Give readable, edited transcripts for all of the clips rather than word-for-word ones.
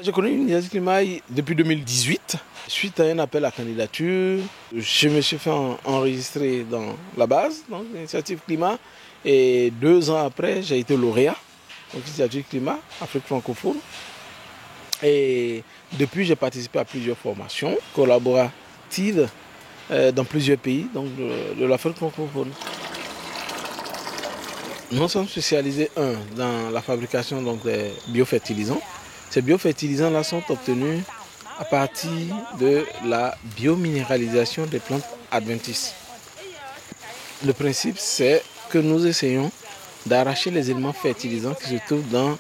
J'ai connu l'initiative climat depuis 2018. Suite à un appel à candidature, je me suis fait enregistrer dans la base, donc l'initiative climat. Et 2 ans après, j'ai été lauréat, donc l'initiative climat, Afrique francophone. Et depuis, j'ai participé à plusieurs formations collaboratives dans plusieurs pays donc de l'Afrique francophone. Nous sommes spécialisés, dans la fabrication donc, des biofertilisants. Ces biofertilisants-là sont obtenus à partir de la biominéralisation des plantes adventices. Le principe, c'est que nous essayons d'arracher les éléments fertilisants qui se trouvent dans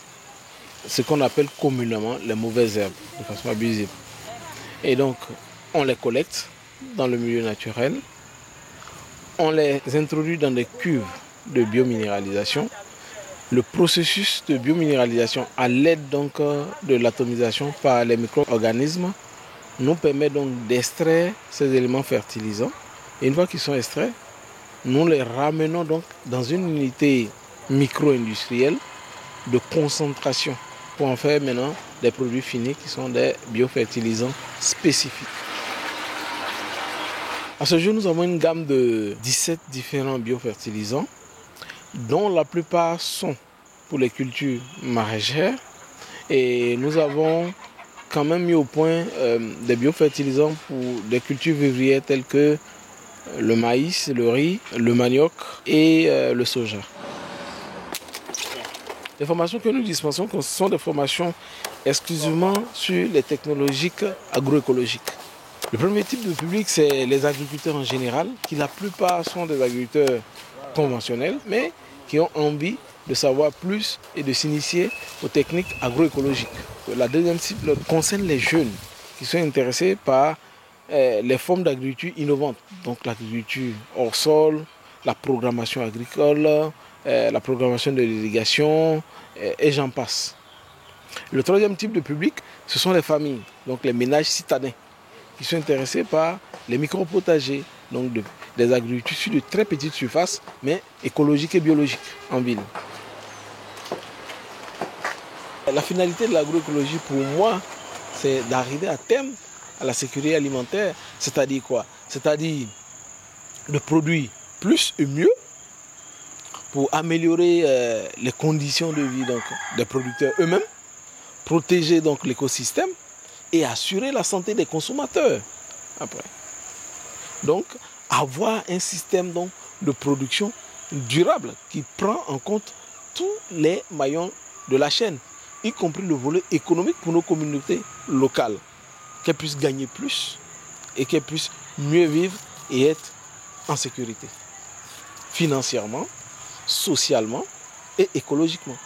ce qu'on appelle communément les mauvaises herbes, de façon abusive. Et donc, on les collecte dans le milieu naturel, on les introduit dans des cuves de biominéralisation. Le processus de biominéralisation à l'aide donc de l'atomisation par les micro-organismes nous permet donc d'extraire ces éléments fertilisants. Et une fois qu'ils sont extraits, nous les ramenons donc dans une unité micro-industrielle de concentration pour en faire maintenant des produits finis qui sont des biofertilisants spécifiques. À ce jour, nous avons une gamme de 17 différents biofertilisants dont la plupart sont pour les cultures maraîchères. Et nous avons quand même mis au point des biofertilisants pour des cultures vivrières telles que le maïs, le riz, le manioc et le soja. Les formations que nous dispensons sont des formations exclusivement sur les technologies agroécologiques. Le premier type de public, c'est les agriculteurs en général, qui la plupart sont des agriculteurs conventionnels, mais qui ont envie de savoir plus et de s'initier aux techniques agroécologiques. La deuxième cible concerne les jeunes qui sont intéressés par les formes d'agriculture innovantes, donc l'agriculture hors sol, la programmation agricole, la programmation de l'irrigation et j'en passe. Le troisième type de public, ce sont les familles, donc les ménages citadins, qui sont intéressés par les micro-potagers, donc des agricultures sur de très petites surfaces, mais écologiques et biologiques en ville. La finalité de l'agroécologie pour moi, c'est d'arriver à terme à la sécurité alimentaire, c'est-à-dire quoi? C'est-à-dire de produire plus et mieux pour améliorer les conditions de vie donc, des producteurs eux-mêmes, protéger donc l'écosystème et assurer la santé des consommateurs après. Donc, avoir un système donc, de production durable qui prend en compte tous les maillons de la chaîne, y compris le volet économique pour nos communautés locales, qu'elles puissent gagner plus et qu'elles puissent mieux vivre et être en sécurité, financièrement, socialement et écologiquement.